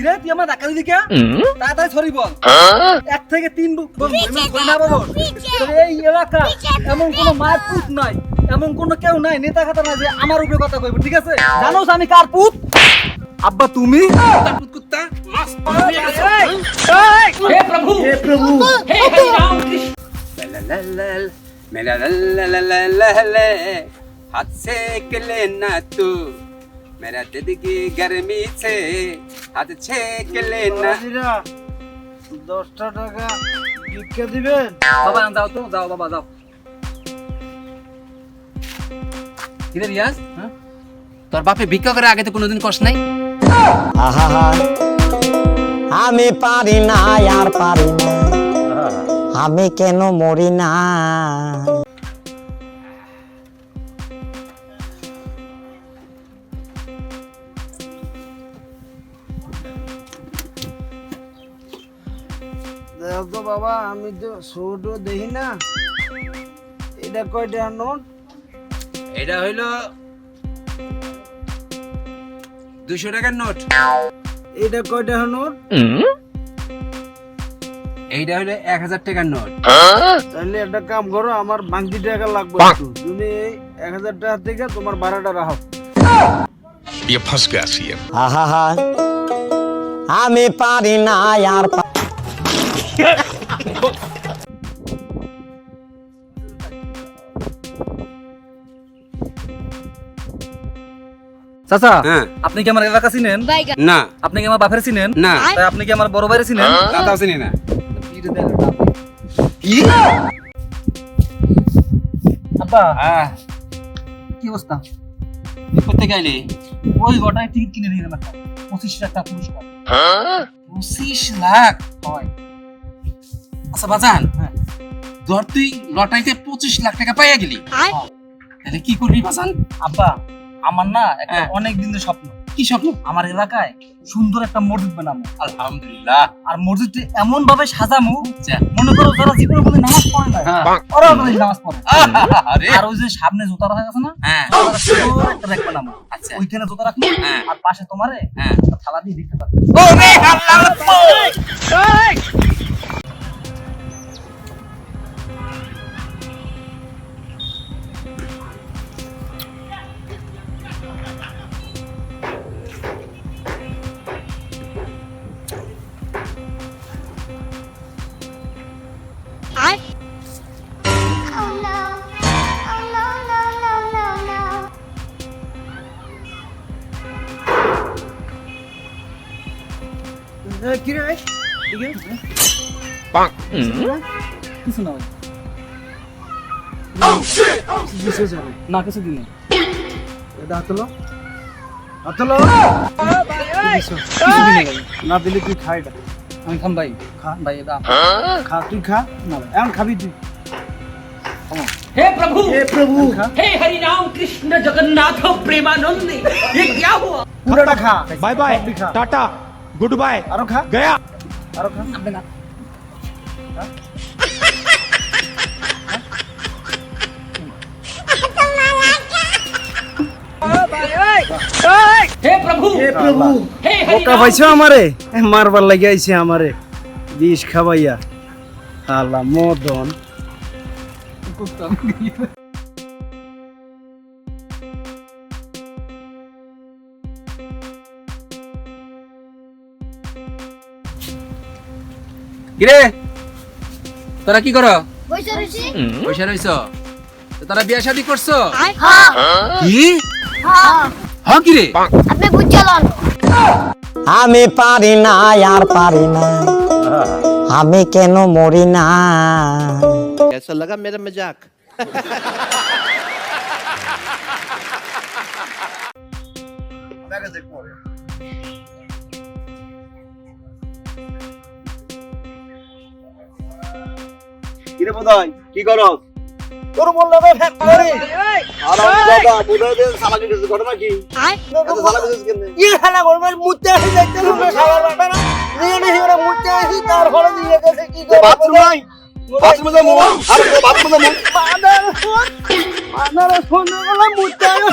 কিরে তুই আমার ধাক্কা দিলি কে? তাড়াতাড়ি সরি বল। 1 থেকে 3 বল না বল। এই এলাকা এমন কোনো মায়ের পুত নাই, এমন কোনো কেউ নাই, নেতা খাতা নাই যে আমার উপরে কথা কইব, ঠিক আছে? জানোস আমি কার পুত? আব্বা তুমি? कुत्ता पुत कुत्ता मस्त हे प्रभु हे हरि राम कृष्ण मेरा लल्ला हाथ से कले ना तू मेरा दिल की गर्मी से हाथ छेक लेना 10টা টাকা ভিক্ষা দিবেন? বাবা যাও তো, যাও বাবা যাও। কিরে রিয়াজ তোর বাপে ভিক্ষা করে আগে তো কোনোদিন কষ্ট নাই আহা আমি পারি না আর পারি না আমি কেন মরি না দেখো তো বাবা, আমি তো ছোট দেখি না। এটা কয়টা নোট? এটা হইলো 200 টাকার নোট এটা কয়টা নোট? এইটা হইলো 1000 টাকার নোট তাহলে একটা কাম করো, আমার বাকি টাকা লাগবে একটু। তুমি এই 1000 টাকা থেকে তোমার ভাড়াটা রাখো। ये फंस गया सीएम। আহা আমি পারি না আর চাচা হ্যাঁ আপনি কি আমার এলাকা চিনেন? না আপনি কি আমার বাপের চিনেন? না তাই আপনি কি আমার বড় ভাইয়ের চিনেন? দাদাও চিনি না আব্বা আহ কি অবস্থা? কোথা গেলি ওই গোটায় টিকিট কিনে নিয়ে গেলাম 25 লাখ টাকা পুরস্কার। 25 লাখ হয় আচ্ছা বাজান হ্যাঁ। ধর তুই লটারিতে 25 লাখ টাকা পাইয়া গেলি তাহলে কি করবি বাজান আব্বা আমার না একটা হ্যাঁ। অনেক দিনের স্বপ্ন, কি স্বপ্ন আমার এলাকায় সুন্দর একটা মসজিদ বানাবো। আলহামদুলিল্লাহ আর মসজিদটা এমন ভাবে সাজামু আচ্ছা মনে করো যারা জীবনে কোনো নামাজ পড়ে না হ্যাঁ। ওরাও কোনো নামাজ পড়ে। আরে আর ওই যে সামনে জুতা রাখা আছে না, হ্যাঁ সুন্দর একটা র্যাক বানাবো। আচ্ছা ওইখানে জুতা রাখবো হ্যাঁ। আর পাশে তোমারে হ্যাঁ একটা থালা দিয়ে দিতে পারবো। ওরে আল্লাহ Oh no. Oh no, no, no, no, no. কি রে? কিছু না ভাই, কিসে যাবে? না কিছু দিন এটা হাতলো, হাতলো। কিছু দিন ভাই, না দিলে তুই খা এটা। আমি খাম ভাই। খা। ভাই এটা খা, তুই খা। না ভাই। এখন খাবি তুই। हे प्रभु এ প্রভু, খা। हे हरि राम कृष्ण जगन्नाथ प्रेमानंद ये क्या हुआ পুরোটা খা। बाय बाय সবই খা। टाटा गुड बाय আরো খা, गया। আরো খা। আপনি না हे प्रभु এ প্রভু, हे हरि বোকা পাইছো আমারে? মারবার লাগি আইছে আমারে, বিষ খাবাইয়া। আল্লাহ মদন। কিরে তোরা কি করো বসে রয়েছি? পয়সা রইছো তো তোরা বিয়া শাদী করছো হ্যাঁ। কি হ্যাঁ। হ্যাঁ কিরে আপনি বুঝছিলেন? আমি পারি না আর পারি না আমি কেন মরি না कैसा लगा मेरा मजाक? কিরে বোধাই, কি করস? তোর বললে রে ফেক করে। আরাম দাদা বোধাই দে সালাকি দিছে, ঘটনা কি? এত সালাকি দিছিস কেন? ই খানা করবে মুতে আসি যাইতে লোকে খাবার বাটা না। নিয়ে নি ওরা মুতে আসি তার ঘরে দিয়ে গেছে কি করে? বাথরুম নাই। বাথরুমে যাবো। আরে বাথরুমে যাবো। Mother phone. মাদার ফোন গলা মুতে আসি